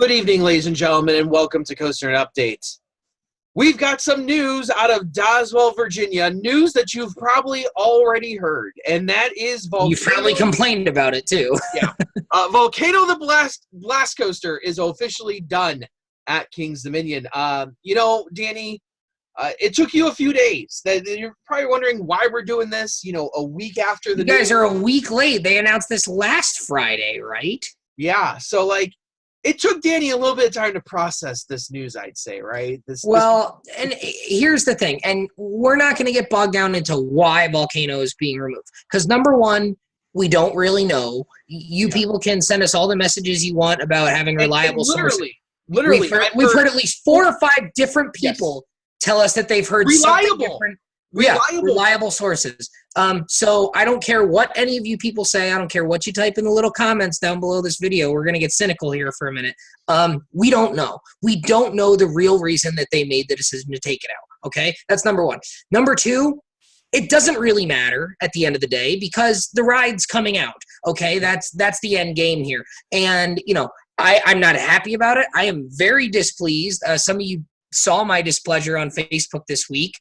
Good evening, ladies and gentlemen, and welcome to COASTER-net Updates. We've got some news out of Doswell, Virginia, news that you've probably already heard, and that is Volcano. You probably complained about it, too. Yeah. Volcano the Blast Coaster is officially done at King's Dominion. Danny, it took you a few days. You're probably wondering why we're doing this, a week after the You guys are a week late. They announced this last Friday, right? Yeah, so, it took Danny a little bit of time to process this news, I'd say, right? And here's the thing, and we're not going to get bogged down into why Volcano is being removed. Because, number one, we don't really know. People can send us all the messages you want about having reliable sources. Literally. We've heard at least 4 or 5 different people tell us that they've heard something different. Reliable sources. So I don't care what any of you people say. I don't care what you type in the little comments down below this video. We're going to get cynical here for a minute. We don't know. We don't know the real reason that they made the decision to take it out. Okay? That's number one. Number two, it doesn't really matter at the end of the day because the ride's coming out. Okay? That's the end game here. And, I'm not happy about it. I am very displeased. Some of you saw my displeasure on Facebook this week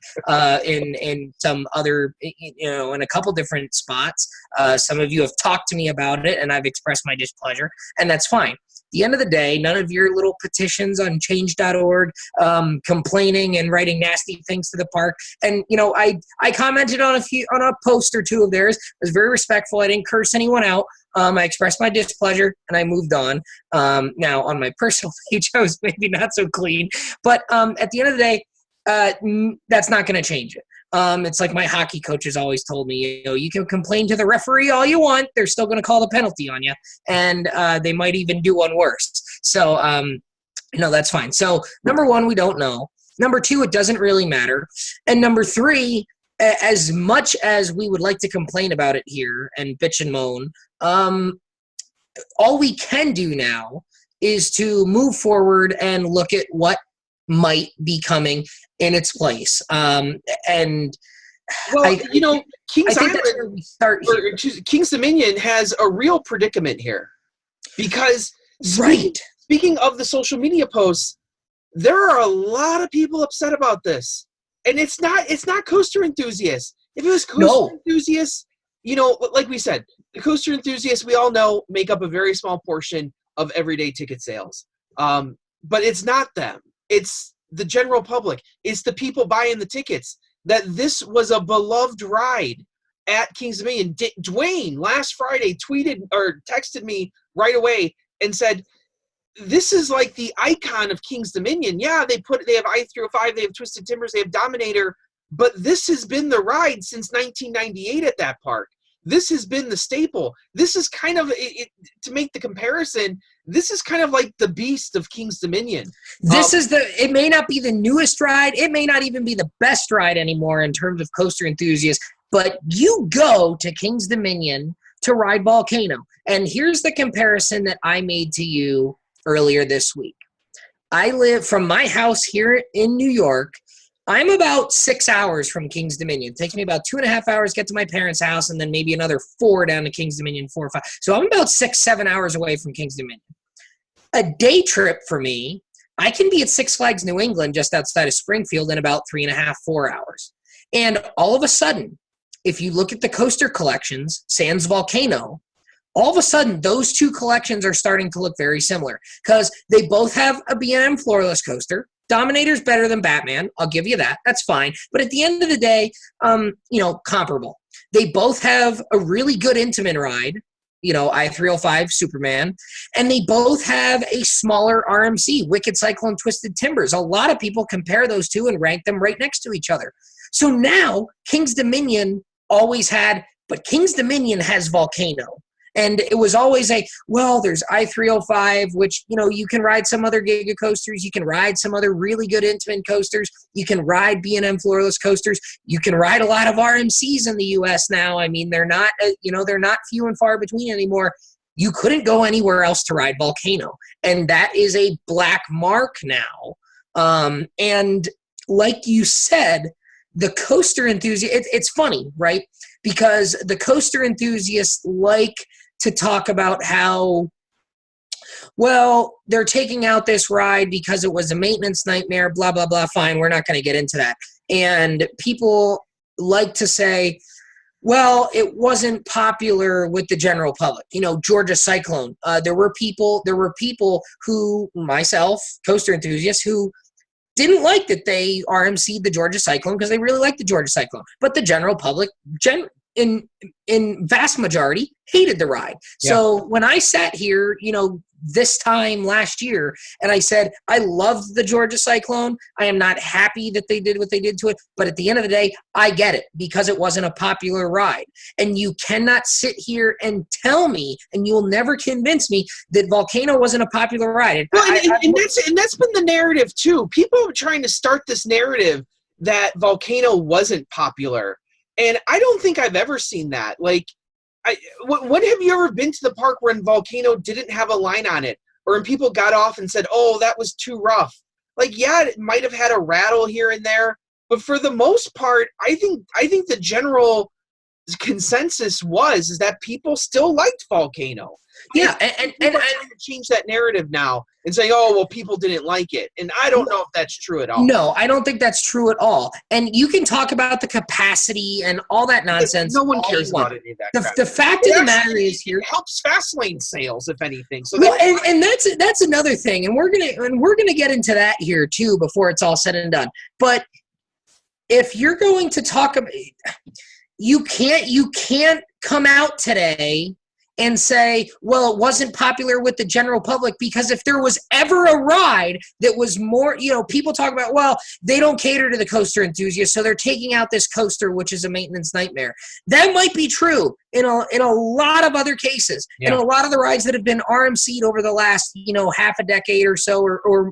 in some other, in a couple different spots. Some of you have talked to me about it, and I've expressed my displeasure, and that's fine. At the end of the day, none of your little petitions on change.org, complaining and writing nasty things to the park. And, I commented on a post or two of theirs. I was very respectful. I didn't curse anyone out. I expressed my displeasure, and I moved on. Now, on my personal page, I was maybe not so clean. But at the end of the day, that's not going to change it. It's like my hockey coaches always told me, you can complain to the referee all you want. They're still going to call the penalty on you, and they might even do one worse. So, that's fine. So, number one, we don't know. Number two, it doesn't really matter. And number three, as much as we would like to complain about it here and bitch and moan, all we can do now is to move forward and look at what might be coming in its place. King's Dominion has a real predicament here because speaking of the social media posts, there are a lot of people upset about this. And it's not coaster enthusiasts. If it was coaster enthusiasts, like we said, the coaster enthusiasts, we all know, make up a very small portion of everyday ticket sales. But it's not them. It's the general public. It's the people buying the tickets. That this was a beloved ride at King's Dominion. Dwayne last Friday tweeted or texted me right away and said, this is like the icon of King's Dominion. Yeah, they have I-305, they have Twisted Timbers, they have Dominator, but this has been the ride since 1998 at that park. This has been the staple. This is kind of, to make the comparison, this is kind of like the beast of King's Dominion. It may not be the newest ride. It may not even be the best ride anymore in terms of coaster enthusiasts, but you go to King's Dominion to ride Volcano. And here's the comparison that I made to you earlier this week. I live from my house here in New York. I'm about 6 hours from King's Dominion. It takes me about 2.5 hours to get to my parents' house, and then maybe another 4 down to King's Dominion, 4 or 5. So I'm about 6-7 hours away from King's Dominion. A day trip for me, I can be at Six Flags New England just outside of Springfield in about 3.5, 4 hours. And all of a sudden, if you look at the coaster collections, sans Volcano, all of a sudden, those two collections are starting to look very similar because they both have a B&M floorless coaster. Dominator's better than Batman. I'll give you that. That's fine. But at the end of the day, comparable. They both have a really good Intamin ride, I-305 Superman, and they both have a smaller RMC, Wicked Cyclone Twisted Timbers. A lot of people compare those two and rank them right next to each other. So now King's Dominion always had, but King's Dominion has Volcano. And it was always there's I-305, which, you can ride some other Giga coasters. You can ride some other really good Intamin coasters. You can ride B&M floorless coasters. You can ride a lot of RMCs in the U.S. now. I mean, they're not few and far between anymore. You couldn't go anywhere else to ride Volcano. And that is a black mark now. And like you said, the coaster enthusiast, it's funny, right? Because the coaster enthusiasts like to talk about how Well, they're taking out this ride because it was a maintenance nightmare, blah, blah, blah. Fine, we're not going to get into that. And people like to say, well, it wasn't popular with the general public. Georgia Cyclone. There were people who, myself, coaster enthusiasts, who didn't like that they RMC'd the Georgia Cyclone because they really liked the Georgia Cyclone. But the general public, in vast majority, hated the ride. Yeah. So when I sat here, this time last year, and I said, I loved the Georgia Cyclone. I am not happy that they did what they did to it. But at the end of the day, I get it because it wasn't a popular ride. And you cannot sit here and tell me, and you'll never convince me that Volcano wasn't a popular ride. And that's been the narrative too. People are trying to start this narrative that Volcano wasn't popular. And I don't think I've ever seen that. Like, when have you ever been to the park when Volcano didn't have a line on it? Or when people got off and said, oh, that was too rough? Like, yeah, it might have had a rattle here and there. But for the most part, I think the general consensus is that people still liked Volcano. Yeah, and trying to change that narrative now and say, oh, well, people didn't like it. And I don't know if that's true at all. No, I don't think that's true at all. And you can talk about the capacity and all that nonsense. No one cares about any of that. The fact of the matter is, here it helps Fastlane sales, if anything. So and that's another thing, and we're gonna get into that here too before it's all said and done. But if you're going to talk about, you can't come out today and say, well, it wasn't popular with the general public, because if there was ever a ride that was more, people talk about, well, they don't cater to the coaster enthusiasts, so they're taking out this coaster, which is a maintenance nightmare. That might be true in a lot of other cases. Yeah. And a lot of the rides that have been RMC'd over the last, half a decade or so, or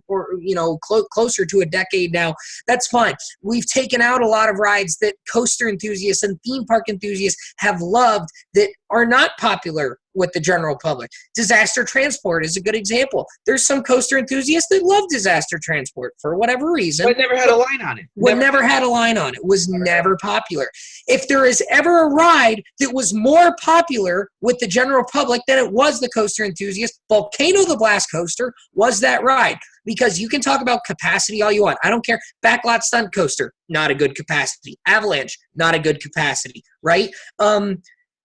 closer to a decade now, that's fine. We've taken out a lot of rides that coaster enthusiasts and theme park enthusiasts have loved that are not popular with the general public. Disaster Transport is a good example. There's some coaster enthusiasts that love Disaster Transport for whatever reason. But never had a line on it. Never had a line on it. Was never popular. If there is ever a ride that was more popular with the general public than it was the coaster enthusiast, Volcano the Blast Coaster was that ride. Because you can talk about capacity all you want. I don't care. Backlot Stunt Coaster, not a good capacity. Avalanche, not a good capacity, right?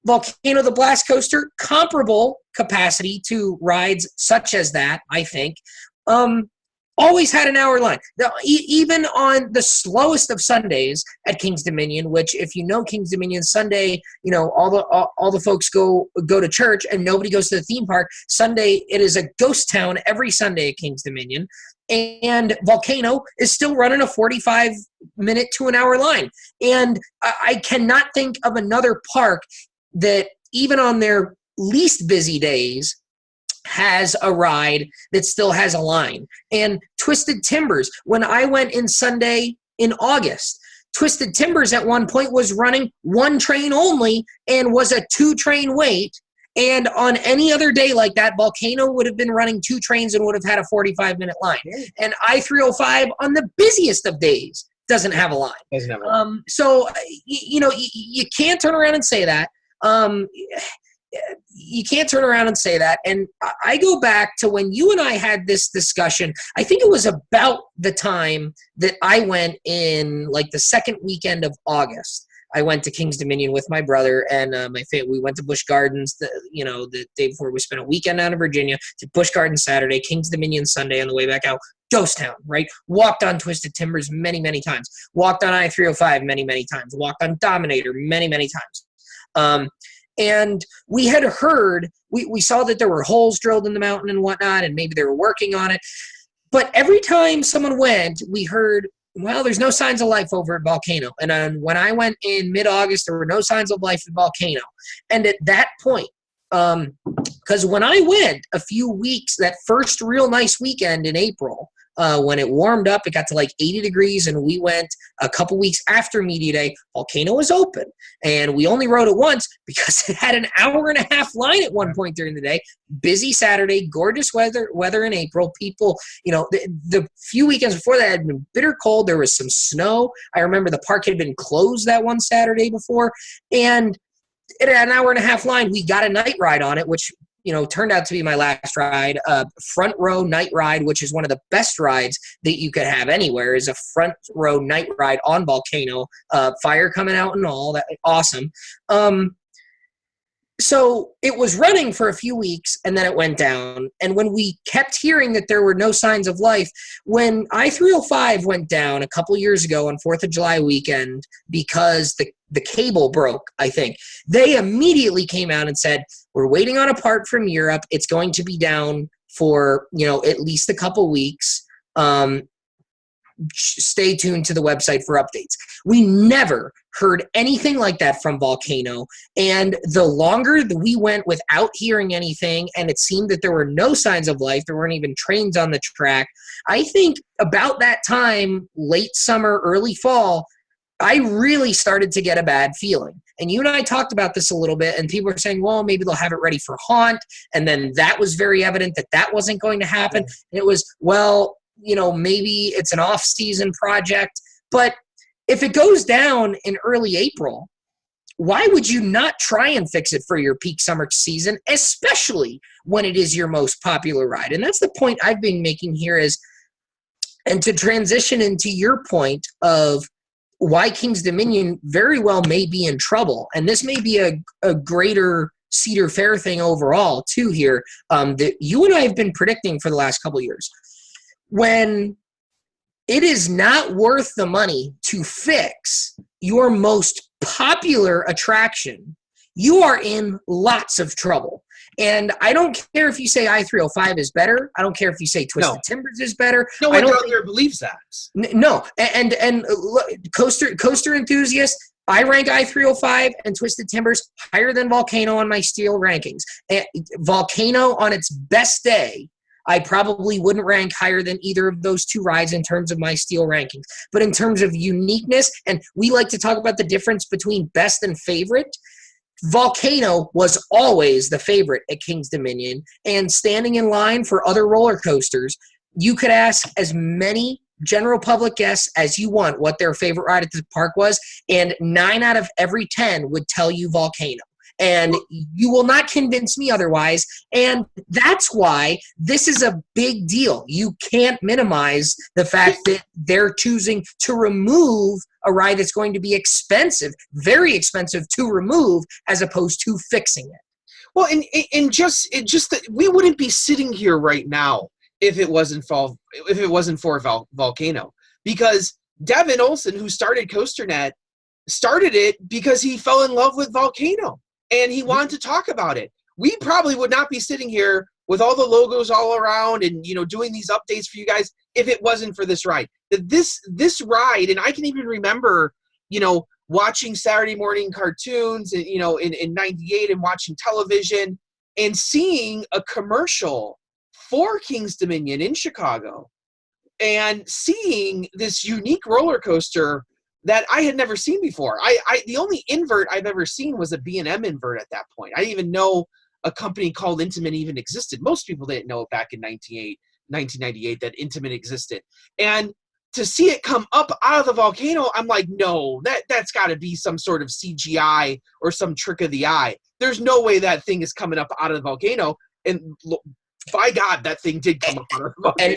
Volcano the Blast Coaster, comparable capacity to rides such as that, I think. Always had an hour line. Now, even on the slowest of Sundays at King's Dominion, which, if you know King's Dominion Sunday, all the folks go to church and nobody goes to the theme park. Sunday, it is a ghost town every Sunday at King's Dominion. And Volcano is still running a 45-minute to an hour line. And I cannot think of another park that, even on their least busy days, has a ride that still has a line. And Twisted Timbers, when I went in Sunday in August, Twisted Timbers at one point was running one train only and was a 2-train wait. And on any other day like that, Volcano would have been running 2 trains and would have had a 45-minute line. And I-305 on the busiest of days doesn't have a line. So, you can't turn around and say that. You can't turn around and say that. And I go back to when you and I had this discussion. I think it was about the time that I went in, like, the second weekend of August. I went to King's Dominion with my brother and we went to Busch Gardens, the day before. We spent a weekend out in Virginia, to Busch Gardens Saturday, King's Dominion Sunday on the way back out. Ghost town, right? Walked on Twisted Timbers many, many times. Walked on I-305 many, many times. Walked on Dominator many, many times. And we had heard, we saw that there were holes drilled in the mountain and whatnot, and maybe they were working on it. But every time someone went, we heard, well, there's no signs of life over at Volcano. And then when I went in mid-August, there were no signs of life at Volcano. And at that point, because when I went a few weeks, that first real nice weekend in April, when it warmed up, it got to like 80 degrees, and we went a couple weeks after Media Day. Volcano was open, and we only rode it once because it had an hour-and-a-half line at one point during the day. Busy Saturday, gorgeous weather in April. People, the few weekends before that had been bitter cold. There was some snow. I remember the park had been closed that one Saturday before, and it had an hour-and-a-half line. We got a night ride on it, which turned out to be my last ride. Front row night ride, which is one of the best rides that you could have anywhere, is a front row night ride on Volcano. Fire coming out and all that, awesome. So it was running for a few weeks, and then it went down. And when we kept hearing that there were no signs of life, when I-305 went down a couple years ago on 4th of July weekend because the cable broke, I think, they immediately came out and said, we're waiting on a part from Europe. It's going to be down for, at least a couple weeks. Stay tuned to the website for updates. We never heard anything like that from Volcano. And the longer that we went without hearing anything, and it seemed that there were no signs of life, there weren't even trains on the track, I think about that time, late summer, early fall, I really started to get a bad feeling. And you and I talked about this a little bit, and people were saying, well, maybe they'll have it ready for Haunt. And then that was very evident that that wasn't going to happen. And it was, well, maybe it's an off-season project. But if it goes down in early April, why would you not try and fix it for your peak summer season, especially when it is your most popular ride? And that's the point I've been making here is, and to transition into your point of why King's Dominion very well may be in trouble, and this may be a greater Cedar Fair thing overall too here, that you and I have been predicting for the last couple of years. When it is not worth the money to fix your most popular attraction, you are in lots of trouble. And I don't care if you say I-305 is better. I don't care if you say Twisted Timbers is better. No one out there believes that. No. And look, coaster enthusiasts, I rank I-305 and Twisted Timbers higher than Volcano on my steel rankings. And Volcano on its best day, I probably wouldn't rank higher than either of those two rides in terms of my steel rankings. But in terms of uniqueness, and we like to talk about the difference between best and favorite, Volcano was always the favorite at King's Dominion. And standing in line for other roller coasters, you could ask as many general public guests as you want what their favorite ride at the park was, and 9 out of every 10 would tell you Volcano. And you will not convince me otherwise. And that's why this is a big deal. You can't minimize the fact that they're choosing to remove a ride that's going to be expensive, very expensive to remove, as opposed to fixing it. Well, and just that we wouldn't be sitting here right now if it wasn't for Volcano, because Devin Olson, who started COASTER-net, started it because he fell in love with Volcano. And he wanted to talk about it. We probably would not be sitting here with all the logos all around and, doing these updates for you guys if it wasn't for this ride. This ride, and I can even remember, watching Saturday morning cartoons, and, in 98 and watching television and seeing a commercial for King's Dominion in Chicago and seeing this unique roller coaster that I had never seen before. The only invert I've ever seen was a B&M invert at that point. I didn't even know a company called Intamin even existed. Most people didn't know back in 1998 that Intamin existed. And to see it come up out of the volcano, I'm like, no, that's got to be some sort of CGI or some trick of the eye. There's no way that thing is coming up out of the volcano. And by God, that thing did come up out of the volcano.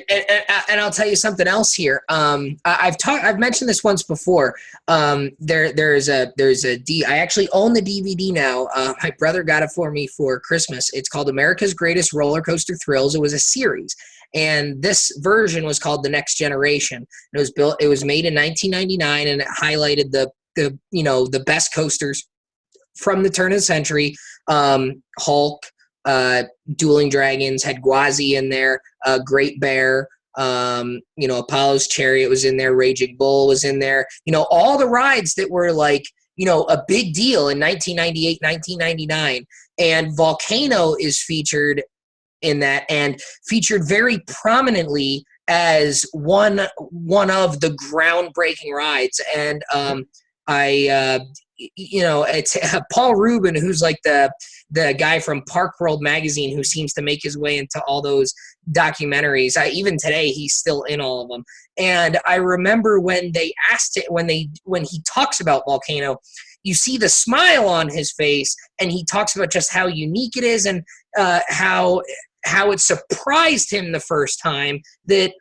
And I'll tell you something else here. I've mentioned this once before. There's a D. I actually own the DVD now. My brother got it for me for Christmas. It's called America's Greatest Roller Coaster Thrills. It was a series, and this version was called The Next Generation. It was made in 1999, and it highlighted the best coasters from the turn of the century. Hulk. Dueling Dragons had Gwazi in there, Great Bear, Apollo's Chariot was in there, Raging Bull was in there, all the rides that were like, a big deal in 1998, 1999. And Volcano is featured in that, and featured very prominently as one of the groundbreaking rides. And it's Paul Rubin, who's like the guy from Park World magazine, who seems to make his way into all those documentaries. Even today, he's still in all of them. And I remember when they asked it, when he talks about Volcano, you see the smile on his face, and he talks about just how unique it is, and how it surprised him the first time that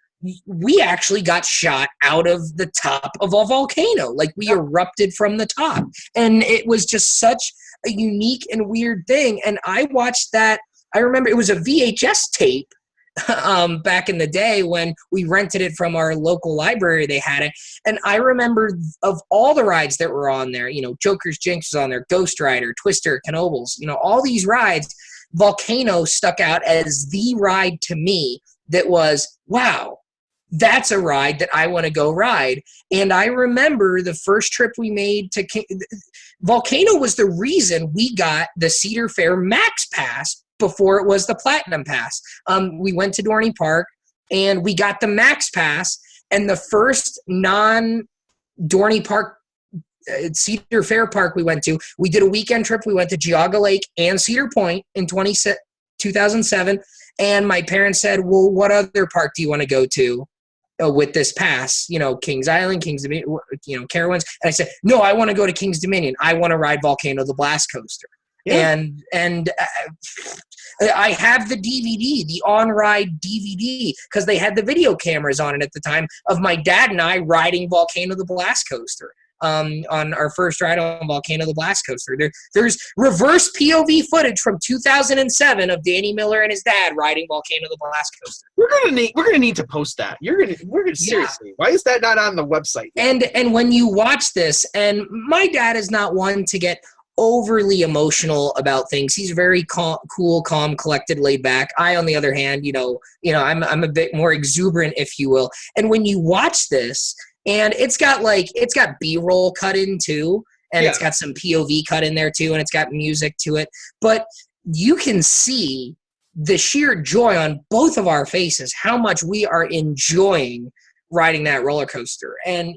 we actually got shot out of the top of a volcano. Like, we erupted from the top. And it was just such a unique and weird thing. And I watched that. I remember it was a VHS tape back in the day when we rented it from our local library. They had it. And I remember of all the rides that were on there, Joker's Jinx was on there, Ghost Rider, Twister, Knoebels, all these rides, Volcano stuck out as the ride to me that was, wow, that's a ride that I want to go ride. And I remember the first trip we made to Volcano was the reason we got the Cedar Fair Max Pass before it was the Platinum Pass. We went to Dorney Park and we got the Max Pass, and the first non-Dorney Park Cedar Fair Park we went to, we did a weekend trip. We went to Geauga Lake and Cedar Point in 2007. And my parents said, well, what other park do you want to go to with this pass? Kings Island, Kings Dominion, Carowinds. And I said, no, I want to go to Kings Dominion. I want to ride Volcano, the Blast Coaster. Yeah. And I have the DVD, the on-ride DVD, because they had the video cameras on it at the time of my dad and I riding Volcano, the Blast Coaster. On our first ride on Volcano, the Blast Coaster. There's reverse POV footage from 2007 of Danny Miller and his dad riding Volcano, the Blast Coaster. We're gonna need to post that. We're gonna seriously. Why is that not on the website? And when you watch this, and my dad is not one to get overly emotional about things. He's very cool, calm, collected, laid back. I, on the other hand, I'm a bit more exuberant, if you will. And when you watch this, and it's got B-roll cut in too, and it's got some POV cut in there too, and it's got music to it. But you can see the sheer joy on both of our faces, how much we are enjoying riding that roller coaster. And,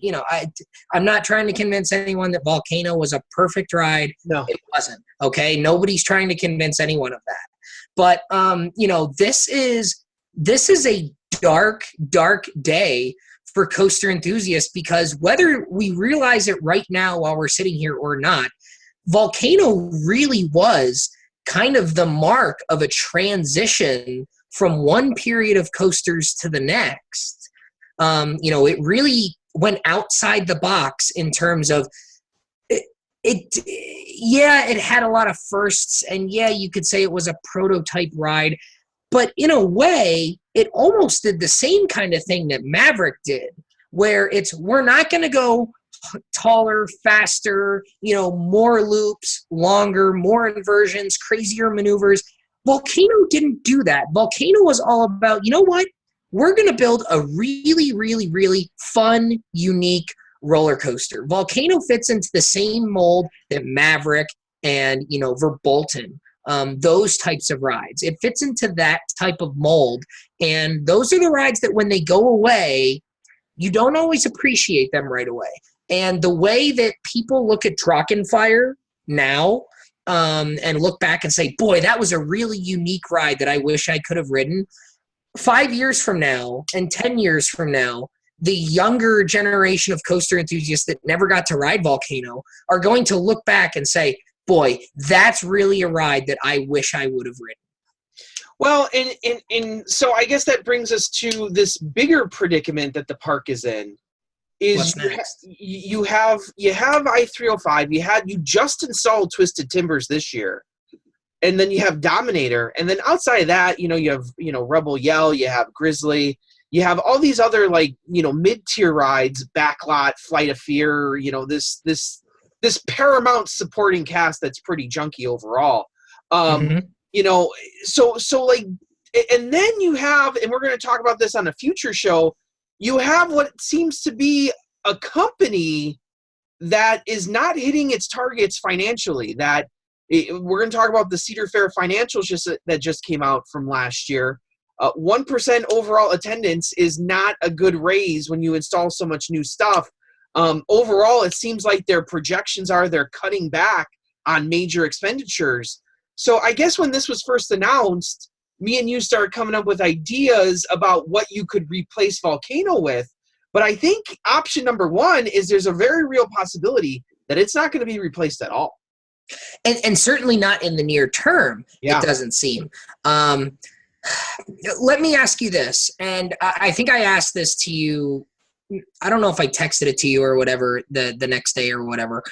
I'm not trying to convince anyone that Volcano was a perfect ride. No, it wasn't. Okay. Nobody's trying to convince anyone of that. But, this is a dark, dark day for coaster enthusiasts, because whether we realize it right now while we're sitting here or not, Volcano really was kind of the mark of a transition from one period of coasters to the next. It really went outside the box in terms of it had a lot of firsts, and you could say it was a prototype ride, but in a way, it almost did the same kind of thing that Maverick did, where we're not going to go taller, faster, more loops, longer, more inversions, crazier maneuvers. Volcano didn't do that. Volcano was all about, we're going to build a really, really, really fun, unique roller coaster. Volcano fits into the same mold that Maverick and, Verbolten, those types of rides. It fits into that type of mold. And those are the rides that when they go away, you don't always appreciate them right away. And the way that people look at Drachenfire now, and look back and say, boy, that was a really unique ride that I wish I could have ridden. 5 years from now and 10 years from now, the younger generation of coaster enthusiasts that never got to ride Volcano are going to look back and say, boy, that's really a ride that I wish I would have ridden. Well, and so I guess that brings us to this bigger predicament that the park is in. What's next? You have I-305. You just installed Twisted Timbers this year, and then you have Dominator, and then outside of that, you have Rebel Yell, you have Grizzly, you have all these other mid-tier rides, Backlot, Flight of Fear. This Paramount supporting cast that's pretty junky overall. And then you have, and we're going to talk about this on a future show, you have what seems to be a company that is not hitting its targets financially. We're going to talk about the Cedar Fair financials that just came out from last year. 1% overall attendance is not a good raise when you install so much new stuff. Overall, it seems like their projections are they're cutting back on major expenditures. So I guess when this was first announced, me and you started coming up with ideas about what you could replace Volcano with. But I think option number one is there's a very real possibility that it's not going to be replaced at all. And certainly not in the near term, Yeah. It doesn't seem. Let me ask you this, and I think I asked this to you. I don't know if I texted it to you or whatever the next day or whatever.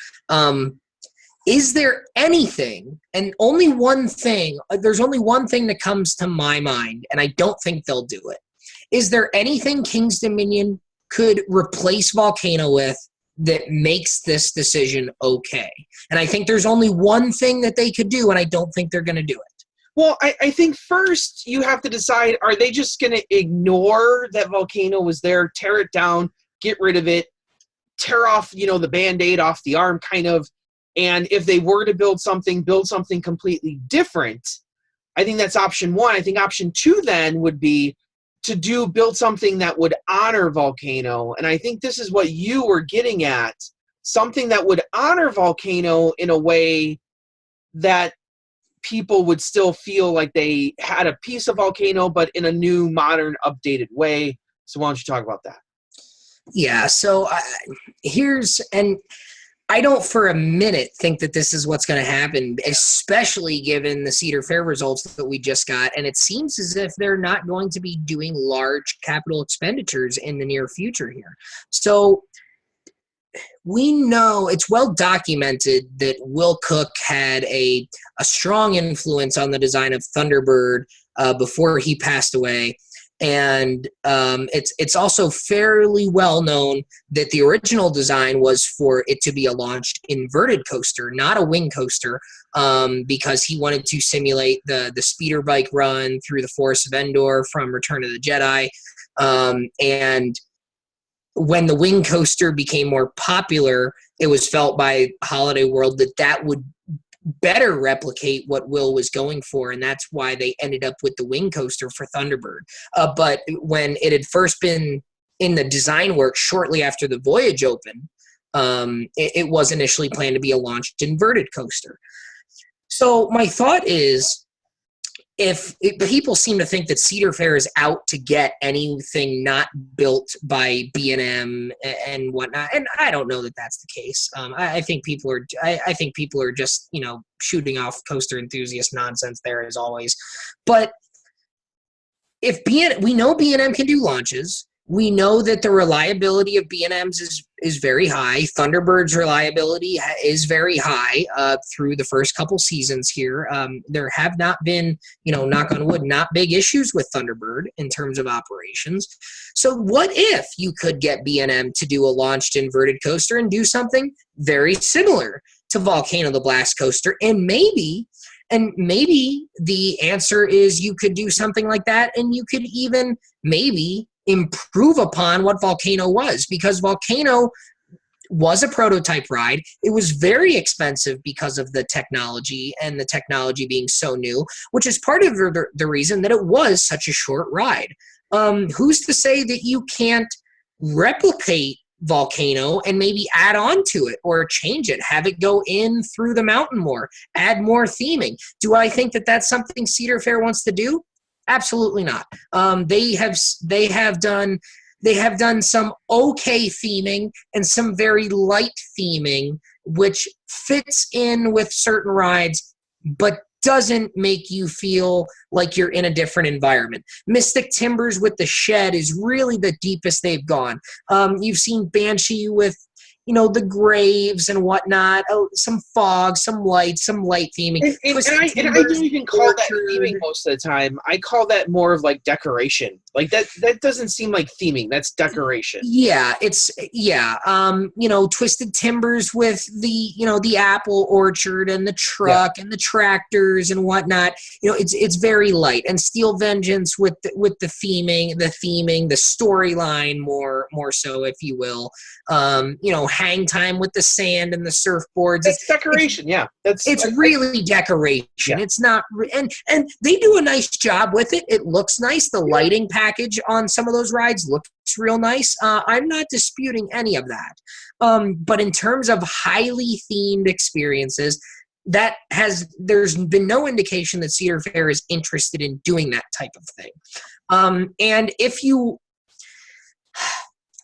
Is there anything, and only one thing, there's only one thing that comes to my mind, and I don't think they'll do it. Is there anything King's Dominion could replace Volcano with that makes this decision okay? And I think there's only one thing that they could do, and I don't think they're going to do it. Well, I think first you have to decide, are they just going to ignore that Volcano was there, tear it down, get rid of it, tear off, the Band-Aid off the arm kind of, and if they were to build something completely different. I think that's option one. I think option two then would be to build something that would honor Volcano. And I think this is what you were getting at, something that would honor Volcano in a way that people would still feel like they had a piece of Volcano, but in a new, modern, updated way. So why don't you talk about that? Yeah, so and I don't for a minute think that this is what's going to happen, especially given the Cedar Fair results that we just got. And it seems as if they're not going to be doing large capital expenditures in the near future here. So we know it's well documented that Will Cook had a strong influence on the design of Thunderbird before he passed away. And it's also fairly well known that the original design was for it to be a launched inverted coaster, not a wing coaster, because he wanted to simulate the speeder bike run through the Forest of Endor from Return of the Jedi. And when the wing coaster became more popular, it was felt by Holiday World that would better replicate what Will was going for, and that's why they ended up with the wing coaster for Thunderbird. But when it had first been in the design work shortly after the voyage opened, it was initially planned to be a launched inverted coaster. So my thought is, if people seem to think that Cedar Fair is out to get anything not built by B&M and whatnot, and I don't know that that's the case. I think people are just shooting off coaster enthusiast nonsense there as always. But if we know B&M can do launches. We know that the reliability of B&M's is very high. Thunderbird's reliability is very high through the first couple seasons here. There have not been, knock on wood, not big issues with Thunderbird in terms of operations. So what if you could get B&M to do a launched inverted coaster and do something very similar to Volcano the Blast Coaster? And maybe the answer is you could do something like that, and you could even maybe improve upon what Volcano was, because Volcano was a prototype ride. It was very expensive because of the technology and the technology being so new, which is part of the reason that it was such a short ride. Who's to say that you can't replicate Volcano and maybe add on to it or change it, have it go in through the mountain more, add more theming? Do I think that that's something Cedar Fair wants to do? Absolutely not. They have done some okay theming and some very light theming, which fits in with certain rides, but doesn't make you feel like you're in a different environment. Mystic Timbers with the shed is really the deepest they've gone. You've seen Banshee with the graves and whatnot, some fog, some light theming. And I don't even call that theming most of the time. I call that more of like decoration. Like that doesn't seem like theming. That's decoration. Yeah, Twisted Timbers with the apple orchard and the truck and the tractors and whatnot. It's very light. And Steel Vengeance with the theming, the storyline more so, if you will. Hang Time with the sand and the surfboards. It's decoration, It's really decoration. Yeah. It's not, and they do a nice job with it. It looks nice. The lighting package on some of those rides looks real nice. I'm not disputing any of that. But in terms of highly themed experiences, there's been no indication that Cedar Fair is interested in doing that type of thing. And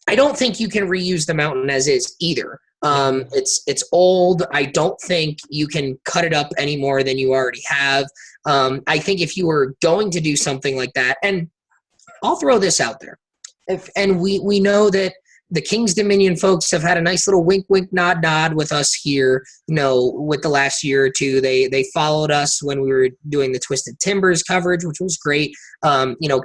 I don't think you can reuse the mountain as is either. It's old. I don't think you can cut it up any more than you already have. I think if you were going to do something like that, and I'll throw this out there, and we know that the King's Dominion folks have had a nice little wink, wink, nod, nod with us here. With the last year or two, they followed us when we were doing the Twisted Timbers coverage, which was great.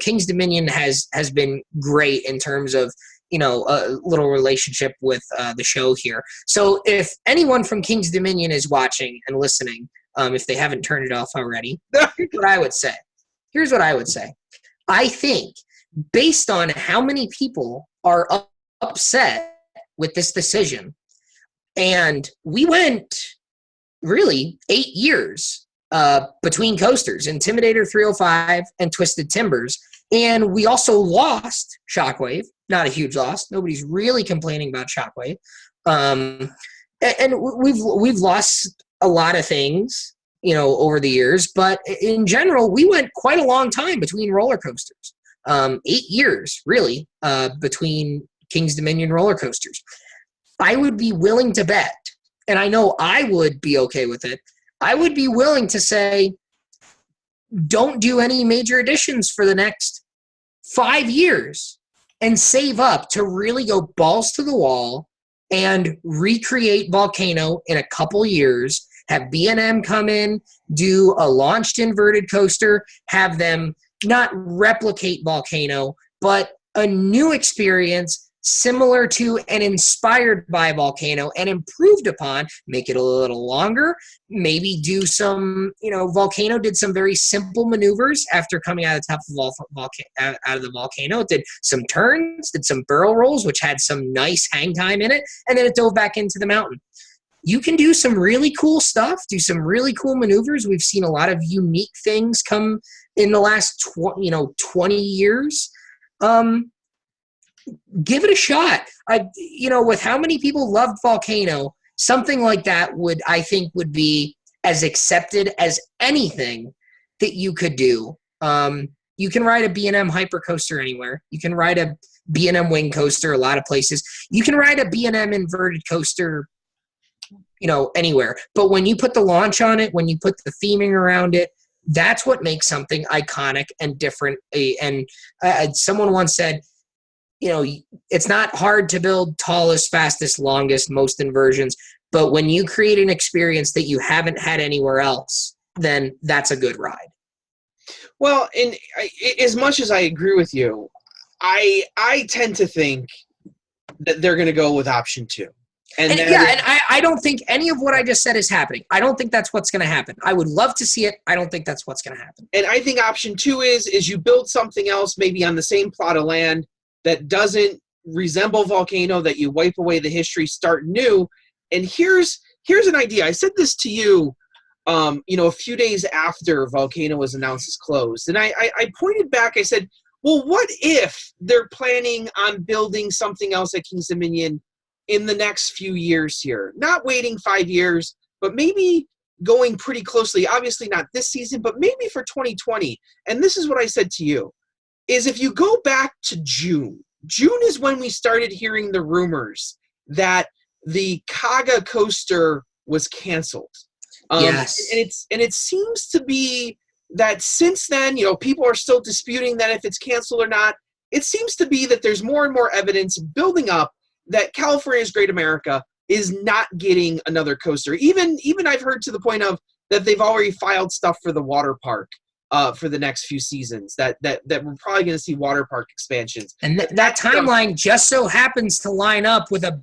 King's Dominion has been great in terms of a little relationship with the show here. So if anyone from King's Dominion is watching and listening, if they haven't turned it off already, here's what I would say. I think based on how many people are upset with this decision, and we went really 8 years between coasters, Intimidator 305 and Twisted Timbers, and we also lost Shockwave. Not a huge loss. Nobody's really complaining about Shockwave, and we've lost a lot of things, over the years. But in general, we went quite a long time between roller coasters. 8 years, really, between King's Dominion roller coasters. I would be willing to bet, and I know I would be okay with it, I would be willing to say, don't do any major additions for the next 5 years and save up to really go balls to the wall and recreate Volcano in a couple years, have B&M come in, do a launched inverted coaster, have them not replicate Volcano, but a new experience similar to and inspired by Volcano and improved upon, make it a little longer, maybe do some, Volcano did some very simple maneuvers after coming out of the top of out of the Volcano. It did some turns, did some barrel rolls, which had some nice hang time in it, and then it dove back into the mountain. You can do some really cool stuff, do some really cool maneuvers. We've seen a lot of unique things come in the last 20 years. Give it a shot. With how many people loved Volcano, something like that would be as accepted as anything that you could do. You can ride a B&M hypercoaster anywhere. You can ride a B&M wing coaster a lot of places. You can ride a B&M inverted coaster, anywhere. But when you put the launch on it, when you put the theming around it, that's what makes something iconic and different. And someone once said, it's not hard to build tallest, fastest, longest, most inversions, but when you create an experience that you haven't had anywhere else, then that's a good ride. Well, and as much as I agree with you, I tend to think that they're going to go with option 2. And I don't think any of what I just said is happening. I don't think that's what's going to happen. I would love to see it. I don't think that's what's going to happen. And I think option 2 is you build something else maybe on the same plot of land that doesn't resemble Volcano, that you wipe away the history, start new. And here's an idea. I said this to you, a few days after Volcano was announced as closed. And I pointed back, I said, well, what if they're planning on building something else at King's Dominion in the next few years here? Not waiting 5 years, but maybe going pretty closely. Obviously not this season, but maybe for 2020. And this is what I said to you, is if you go back to June is when we started hearing the rumors that the Kaga coaster was canceled. Yes. And it seems to be that since then, people are still disputing that if it's canceled or not. It seems to be that there's more and more evidence building up that California's Great America is not getting another coaster. Even I've heard to the point of that they've already filed stuff for the water park for the next few seasons. That we're probably going to see water park expansions. And that timeline just so happens to line up with a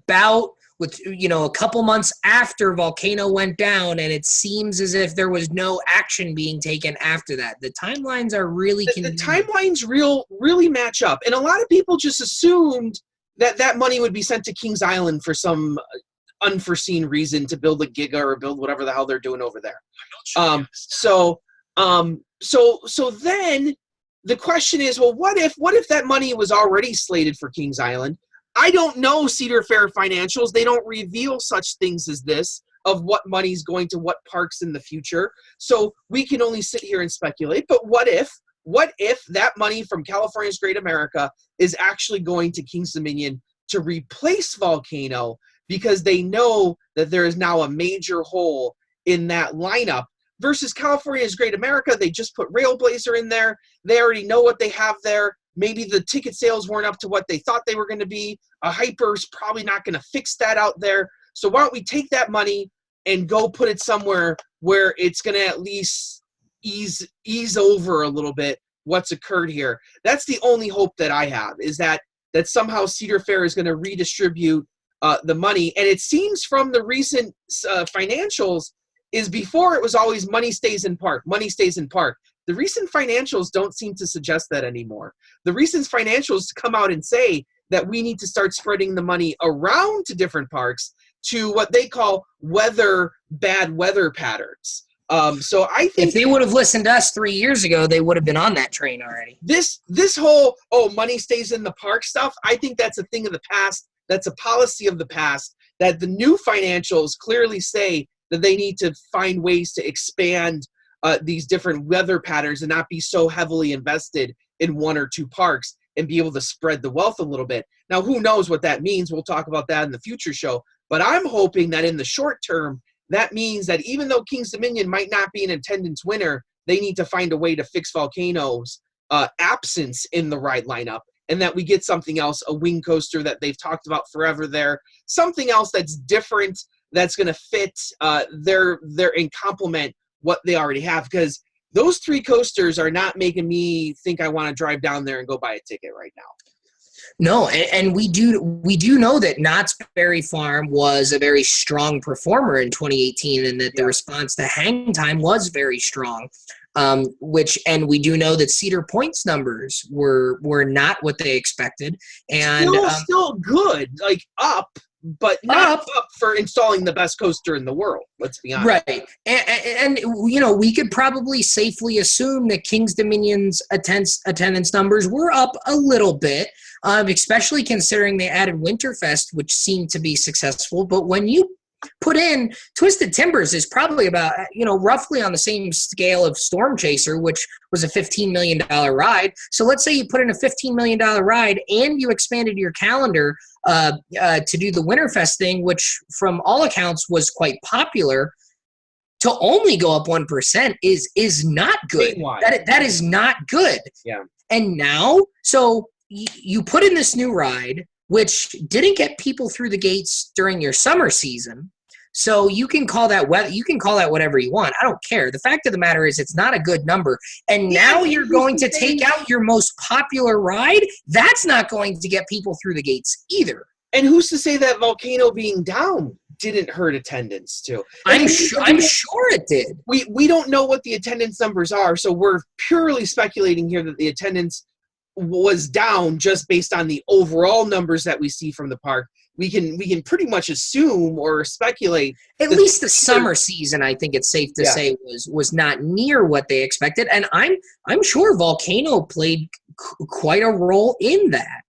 couple months after Volcano went down, and it seems as if there was no action being taken after that. The timelines are really the timelines really match up, and a lot of people just assumed that money would be sent to Kings Island for some unforeseen reason to build a Giga or build whatever the hell they're doing over there. So then the question is, well, what if that money was already slated for Kings Island? I don't know Cedar Fair financials. They don't reveal such things as this of what money's going to what parks in the future. So we can only sit here and speculate. But what if that money from California's Great America is actually going to Kings Dominion to replace Volcano, because they know that there is now a major hole in that lineup. Versus California's Great America, they just put Railblazer in there. They already know what they have there. Maybe the ticket sales weren't up to what they thought they were going to be. A Hyper's probably not going to fix that out there. So why don't we take that money and go put it somewhere where it's going to at least ease over a little bit what's occurred here. That's the only hope that I have, is that somehow Cedar Fair is going to redistribute the money. And it seems from the recent financials, is before it was always money stays in park, money stays in park. The recent financials don't seem to suggest that anymore. The recent financials come out and say that we need to start spreading the money around to different parks to what they call bad weather patterns. So I think if they would have listened to us 3 years ago, they would have been on that train already. This whole, money stays in the park stuff, I think that's a thing of the past. That's a policy of the past, that the new financials clearly say that they need to find ways to expand these different weather patterns and not be so heavily invested in one or two parks and be able to spread the wealth a little bit. Now, who knows what that means? We'll talk about that in the future show. But I'm hoping that in the short term, that means that even though Kings Dominion might not be an attendance winner, they need to find a way to fix Volcano's absence in the ride lineup, and that we get something else, a wing coaster that they've talked about forever there, something else that's different, that's going to fit their and complement what they already have, because those three coasters are not making me think I want to drive down there and go buy a ticket right now. No, and we do know that Knott's Berry Farm was a very strong performer in 2018, and that the response to hang time was very strong. And we do know that Cedar Point's numbers were not what they expected, and still good, like up. But not up for installing the best coaster in the world, let's be honest. Right. And we could probably safely assume that Kings Dominion's attendance numbers were up a little bit, especially considering they added Winterfest, which seemed to be successful. But when you put in Twisted Timbers is probably about, roughly on the same scale of Storm Chaser, which was a $15 million ride. So let's say you put in a $15 million ride and you expanded your calendar to do the Winterfest thing, which from all accounts was quite popular. To only go up 1% is not good. That is not good. Yeah. And now, so you put in this new ride, which didn't get people through the gates during your summer season. So you can call that weather. You can call that whatever you want. I don't care. The fact of the matter is, it's not a good number. And now you're going to take out your most popular ride. That's not going to get people through the gates either. And who's to say that Volcano being down didn't hurt attendance too? I'm sure it did. We don't know what the attendance numbers are, so we're purely speculating here that the attendance was down just based on the overall numbers that we see from the park. We can pretty much assume or speculate. At least the summer season, I think it's safe to say, was not near what they expected, and I'm sure Volcano played quite a role in that.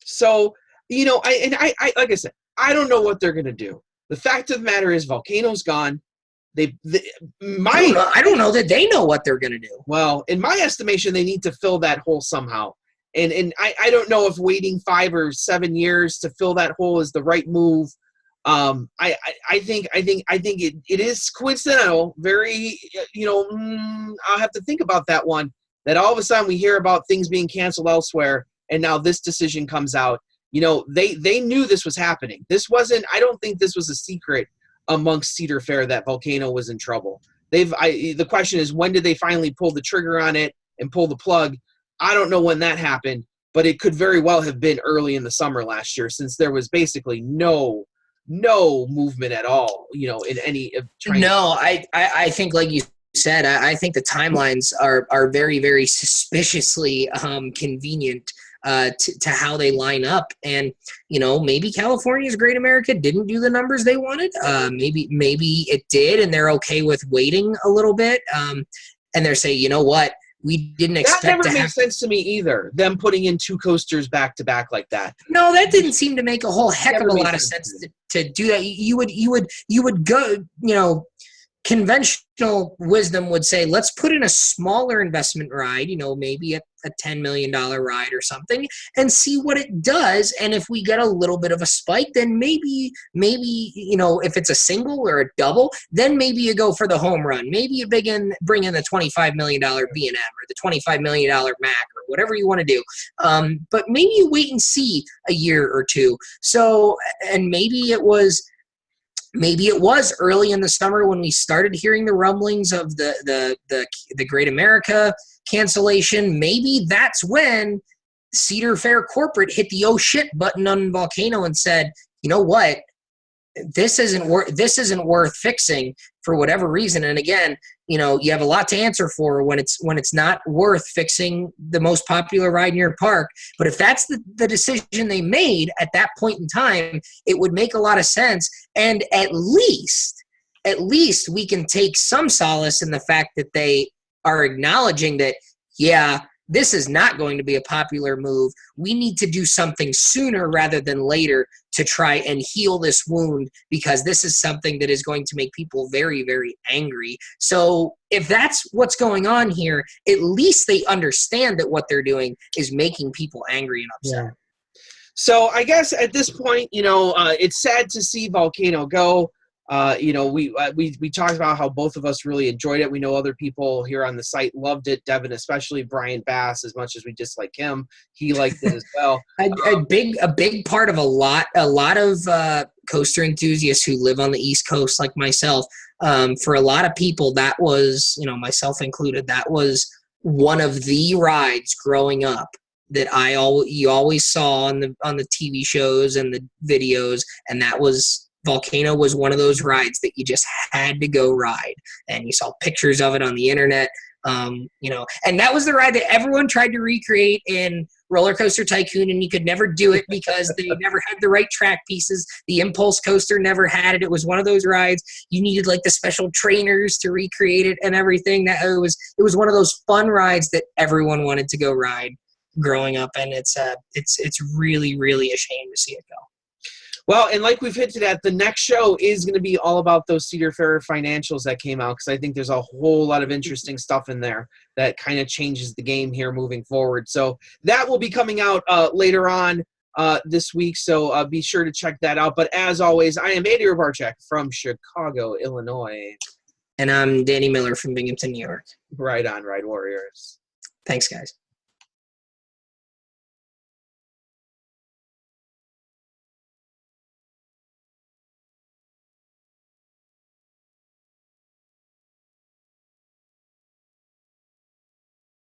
So I like I said, I don't know what they're gonna do. The fact of the matter is, Volcano's gone. I don't know that they know what they're gonna do. Well, in my estimation, they need to fill that hole somehow. And I don't know if waiting 5 or 7 years to fill that hole is the right move. I think it is coincidental. Very, I'll have to think about that one. That all of a sudden we hear about things being canceled elsewhere, and now this decision comes out. They knew this was happening. I don't think this was a secret amongst Cedar Fair that Volcano was in trouble. The question is, when did they finally pull the trigger on it and pull the plug? I don't know when that happened, but it could very well have been early in the summer last year, since there was basically no movement at all, in any of trying. No, I think, like you said, I think the timelines are very, very suspiciously convenient to how they line up. And maybe California's Great America didn't do the numbers they wanted. Maybe it did, and they're okay with waiting a little bit. And they're saying, you know what, we didn't expect that never makes sense to me either, them putting in 2 coasters back to back like that. No, that didn't seem to make a whole heck of a lot of sense to do that. You would go, conventional wisdom would say, let's put in a smaller investment ride, maybe a $10 million ride or something, and see what it does. And if we get a little bit of a spike, then maybe, if it's a single or a double, then maybe you go for the home run. Maybe you bring in the $25 million B&M or the $25 million Mac or whatever you want to do. But maybe you wait and see a year or two. So, and maybe it was early in the summer when we started hearing the rumblings of the Great America cancellation. Maybe that's when Cedar Fair corporate hit the oh shit button on Volcano and said, you know what, this isn't worth fixing for whatever reason. And again, you have a lot to answer for when it's not worth fixing the most popular ride in your park. But if that's the decision they made at that point in time, it would make a lot of sense. And at least we can take some solace in the fact that they are acknowledging that, yeah, this is not going to be a popular move. We need to do something sooner rather than later to try and heal this wound, because this is something that is going to make people very, very angry. So if that's what's going on here, at least they understand that what they're doing is making people angry and upset. Yeah. So I guess at this point, it's sad to see Volcano go. We talked about how both of us really enjoyed it. We know other people here on the site loved it. Devin, especially Brian Bass, as much as we dislike him, he liked it as well. A big part of a lot of coaster enthusiasts who live on the East Coast, like myself, for a lot of people, that was, myself included, that was one of the rides growing up that you always saw on the TV shows and the videos, and that was Volcano was one of those rides that you just had to go ride, and you saw pictures of it on the internet. And that was the ride that everyone tried to recreate in Roller Coaster Tycoon, and you could never do it because they never had the right track pieces. The Impulse Coaster never had it. It was one of those rides you needed like the special trainers to recreate it and everything. That it was one of those fun rides that everyone wanted to go ride growing up, and it's really, really a shame to see it go. Well, and like we've hinted at, the next show is going to be all about those Cedar Fair financials that came out, because I think there's a whole lot of interesting stuff in there that kind of changes the game here moving forward. So that will be coming out later on this week, so be sure to check that out. But as always, I am Andy Robarchek from Chicago, Illinois. And I'm Danny Miller from Binghamton, New York. Right on, Ride Warriors. Thanks, guys.